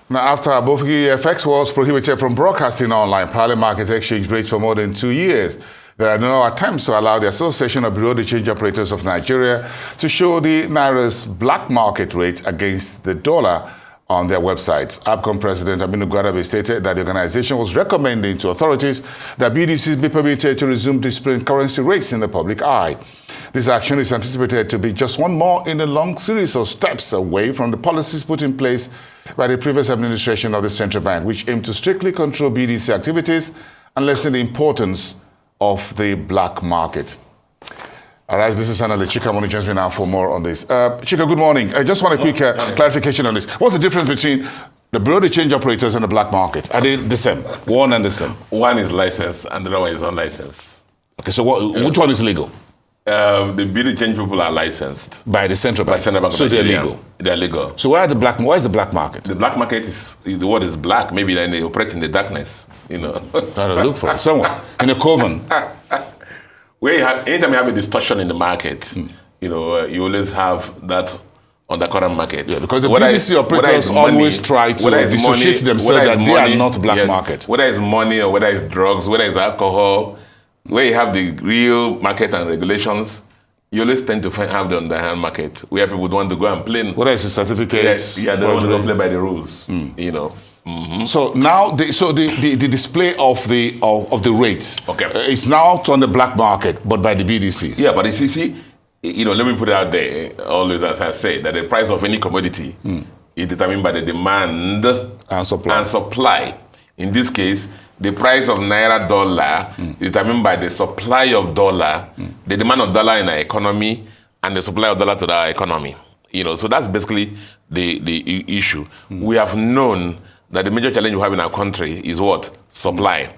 Now, after Abofigi FX was prohibited from broadcasting online parallel market exchange rates for more than 2 years, there are no attempts to allow the Association of Bureau de Change Operators of Nigeria to show the Naira's black market rate against the dollar on their websites. ABCOM President Mbonu stated that the organization was recommending to authorities that BDCs be permitted to resume displaying currency rates in the public eye. This action is anticipated to be just one more in a long series of steps away from the policies put in place by the previous administration of the central bank, which aimed to strictly control BDC activities and lessen the importance of the black market. All right, this is analyst Chika Mbonu joins me now for more on this. Chika, good morning. I just want a quick clarification on this. What's the difference between the Bureau de Change Operators and the black market? Are they the same? One and the same? One is licensed and the other one is unlicensed. Okay, so which one is legal? The BDC people are licensed by the central bank. So they're legal. They're legal. So why is the black market? The black market is the word is black. Maybe then they operate in the darkness. You know. Try to look for it somewhere in a coven. Anytime you have a distortion in the market, you know, you always have that on the current market. Yeah, because the BDC operators always try to dissociate themselves that they are not black market. Whether it's money or whether it's drugs, whether it's alcohol, where you have the real market and regulations, you always tend to have the underhand market where people want to go and play. Whether it's a certificate, they want to go play by the rules. You know. So now, the display of the rates is now on the black market, but by the BDCs. Yeah, but you see, you know, let me put it out there. Always, as I say, that the price of any commodity is determined by the demand and supply. In this case, the price of naira dollar is determined by the supply of dollar, the demand of dollar in our economy, and the supply of dollar to our economy. You know, so that's basically the issue. We have known that the major challenge we have in our country is what? Supply.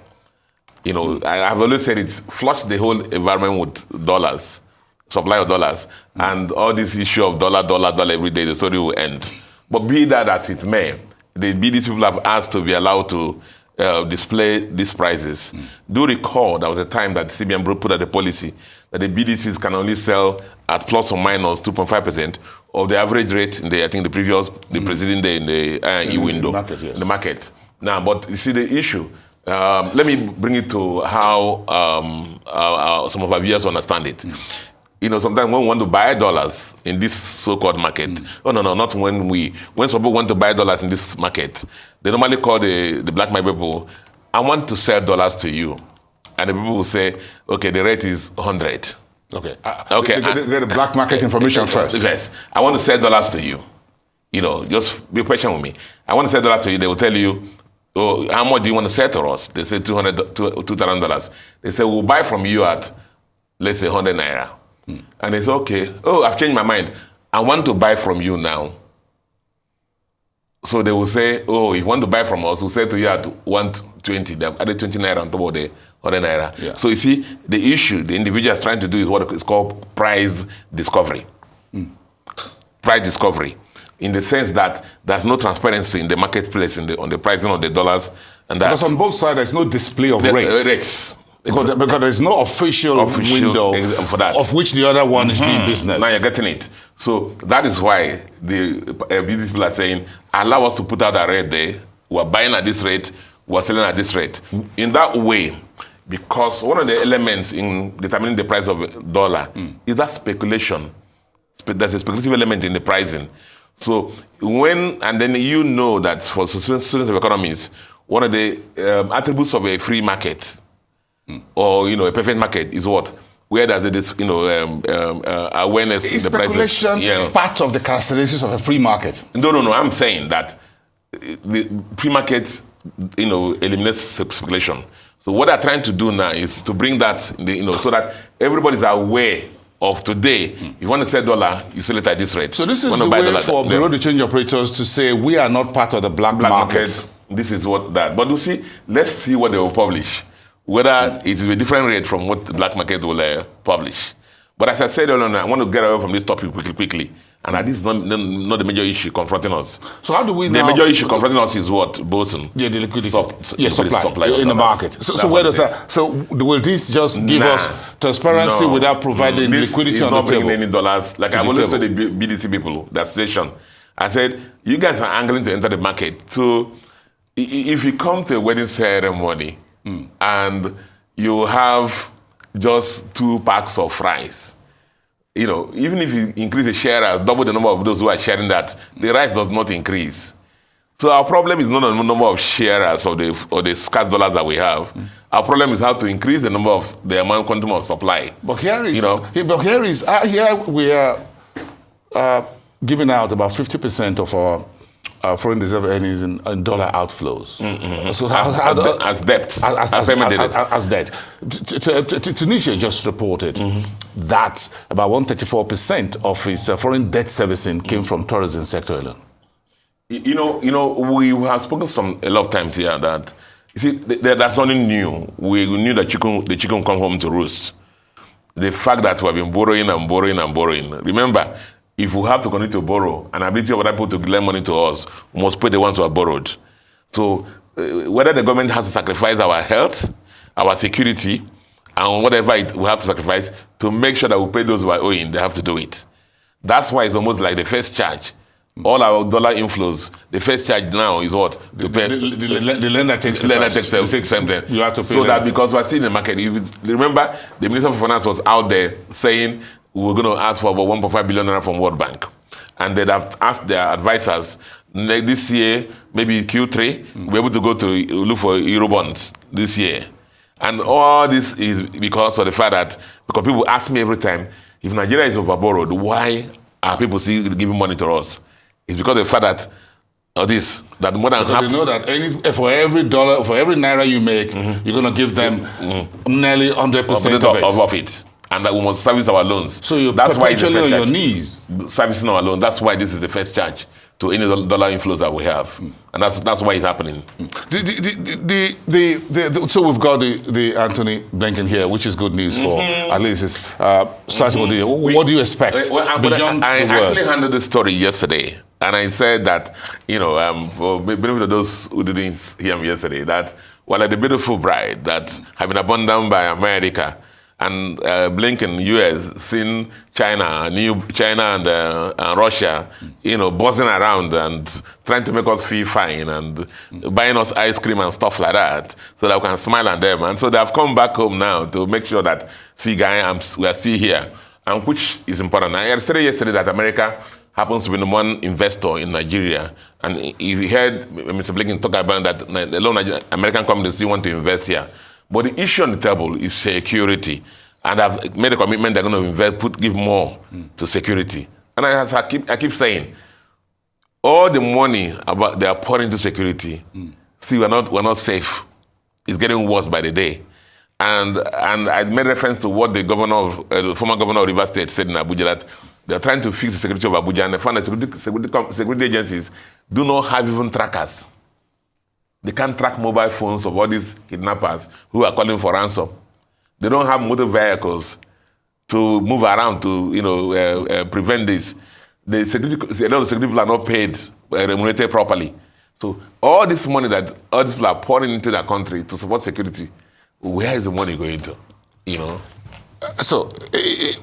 You know, I've always said it, flush the whole environment with dollars, supply of dollars, and all this issue of dollar every day, the story will end. But be that as it may, the BDC people have asked to be allowed to display these prices. Do recall there was a time that CBN put out a policy that the BDCs can only sell at plus or minus 2.5% of the average rate in the preceding day in the e-window, the market. Now, but you see the issue. Let me bring it to how some of our viewers understand it. You know, sometimes when we want to buy dollars in this so-called market, not when some people want to buy dollars in this market, they normally call the black market people, I want to sell dollars to you. And the people will say, okay, the rate is 100. Okay. Get the black market information first. Yes. I want to sell dollars to you. You know, just be patient with me. I want to sell dollars to you. They will tell you, oh, how much do you want to sell to us? They say $2,000. They say, we'll buy from you at, let's say, 100 naira. And it's okay. Oh, I've changed my mind. I want to buy from you now. So they will say, oh, if you want to buy from us, we'll sell to you at 120. They've added 20 naira on top of the 100 naira. Yeah. So you see, the issue the individual is trying to do is what is called price discovery. Price discovery. In the sense that there's no transparency in the marketplace on the pricing of the dollars. And because on both sides, there's no display of rates. Because there's no official window for that, of which the other one is doing business. Now you're getting it. So that is why the BDC people are saying, allow us to put out a rate there. We're buying at this rate, we're selling at this rate. In that way, because one of the elements in determining the price of a dollar is that speculation. There's a speculative element in the pricing. So and then you know that for students of economics, one of the attributes of a free market or, you know, a perfect market is what? Where there's awareness in the prices. Speculation part of the characteristics of a free market. No. I'm saying that the free market, you know, eliminates speculation. So what they're trying to do now is to bring that, so that everybody's aware of today. If you want to sell dollar, you sell it at this rate. So this is the way for Bureau de Change Operators to say we are not part of the black market. This is what that. But you see, let's see what they will publish. Whether it is a different rate from what the black market will publish. But as I said earlier, I want to get away from this topic quickly. And this is not the major issue confronting us. So how do we The major issue confronting us is what? Bosun. Yeah, the liquidity. Supply in the market. So where does that? So will this just give us transparency without providing liquidity on the table? It's not bringing any dollars. Like I've always told the BDC people, that station, I said, you guys are angling to enter the market. So if you come to a wedding ceremony and you have just 2 packs of rice, even if you increase the sharers, double the number of those who are sharing that, the rice does not increase. So our problem is not the number of sharers or the scarce dollars that we have. Our problem is how to increase the number of the amount quantum of supply. But here we are giving out about 50% of our foreign reserve earnings in dollar outflows. So as debt, as debt. Tunisia just reported that about 134% of its foreign debt servicing came from tourism sector alone. We have spoken a lot of times here that, you see, that's nothing new. We knew that the chicken come home to roost. The fact that we have been borrowing and borrowing and borrowing. Remember, if we have to continue to borrow and ability of other people to lend money to us, we must pay the ones who are borrowed. So whether the government has to sacrifice our health, our security, and whatever we have to sacrifice to make sure that we pay those who are owing, they have to do it. That's why it's almost like the first charge. All our dollar inflows, the first charge now is what? The lender takes something. You have to pay so that because we're still in the market. Remember, the Minister of Finance was out there saying we're going to ask for about 1.5 billion naira from World Bank. And they'd have asked their advisors, this year, maybe Q3, we're able to go to look for Eurobonds this year. And all this is because of the fact that, because people ask me every time, if Nigeria is overborrowed, why are people still giving money to us? It's because of the fact that that more than half. You know that for every dollar, for every naira you make, you're going to give them nearly 100% of it. And that we must service our loans. So you're perpetually on your knees. Servicing our loans. That's why this is the first charge to any dollar inflows that we have. And that's why it's happening. So we've got the Anthony Blinken here, which is good news for at least it's starting with the. What do you expect beyond I the words? actually handled this story yesterday. And I said that, for benefit of those who didn't hear me yesterday, that like the beautiful bride that have been abandoned by America, and Blinken, U.S., seen China and Russia, buzzing around and trying to make us feel fine and buying us ice cream and stuff like that, so that we can smile at them. And so they have come back home now to make sure that, see, guys, we are still here, and which is important. I said yesterday that America happens to be the one investor in Nigeria. And if you heard Mr. Blinken talk about that, a lot of American companies still want to invest here. But the issue on the table is security. And I've made a commitment they're going to give more to security. And I keep saying, all the money they are pouring into security, see, we're not safe. It's getting worse by the day. And I made reference to what the former governor of Rivers State said in Abuja, that they're trying to fix the security of Abuja, and they found that security agencies do not have even trackers. They can't track mobile phones of all these kidnappers who are calling for ransom. They don't have motor vehicles to move around to prevent this. A lot of security people are not paid, remunerated properly. So all this money that all these people are pouring into their country to support security, where is the money going to? So,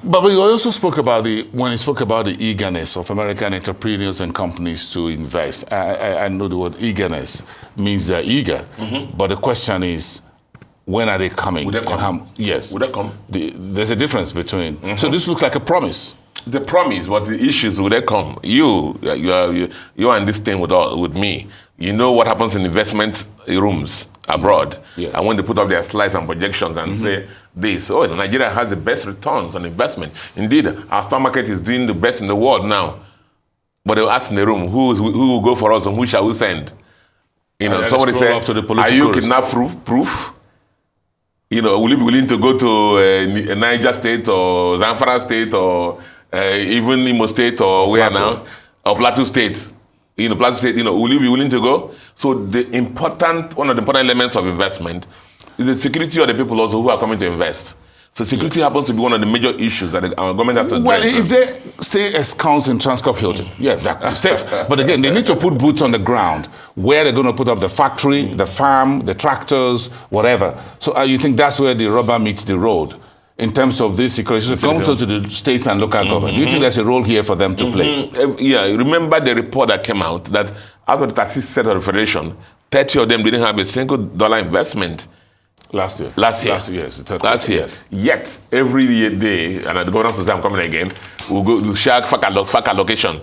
but we also spoke about when he spoke about the eagerness of American entrepreneurs and companies to invest. I know the word eagerness means they're eager, but the question is, when are they coming? Would they come? Yes. Would they come? There's a difference between. So this looks like a promise. The promise, but the issues, would they come? You are in this thing with me. You know what happens in investment rooms abroad. Yes. And when they put up their slides and projections and say this, Nigeria has the best returns on investment. Indeed, our stock market is doing the best in the world now. But they'll ask in the room, who will go for us and who shall we send? Somebody said, are you kidnap proof? Will you be willing to go to Niger State or Zamfara State or even Imo State or where now? Or Plateau State? Plateau State, will you be willing to go? So one of the important elements of investment is the security of the people also who are coming to invest. So security happens to be one of the major issues that our government has to address. Well, if they stay ensconced in Transcorp Hilton, that's safe. But again, they need to put boots on the ground where they're going to put up the factory, the farm, the tractors, whatever. So you think that's where the rubber meets the road? in terms of this security. So it comes to the states and local government. Do you think there's a role here for them to play? Yeah, remember the report that came out that out of the 36 states of the Federation, 30 of them didn't have a single dollar investment. Last year. Last year. Yet, every day, and the governors will say, I'm coming again, we'll go to share FAC allocation.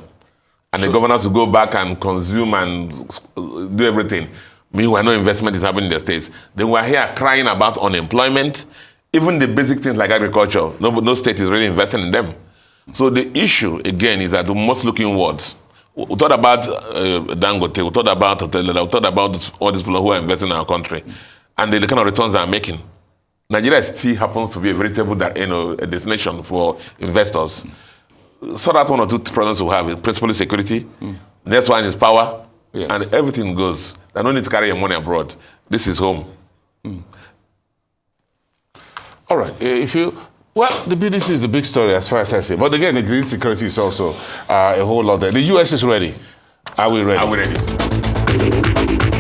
And the governors will go back and consume and do everything. Meanwhile, no investment is happening in the states. Then we're here crying about unemployment. Even the basic things like agriculture, no state is really investing in them. So the issue, again, is that we must look inwards. We thought about Dangote, we thought about Hotel, we thought about all these people who are investing in our country. And the kind of returns they are making. Nigeria still happens to be a veritable destination for investors. So that one or two problems we have, principally security. Next one is power. Yes. And everything goes. I don't need to carry your money abroad. This is home. All right. Well, the BDC is the big story as far as I see. But again, the green security is also a whole lot there. The U.S. is ready. Are we ready? Are we ready?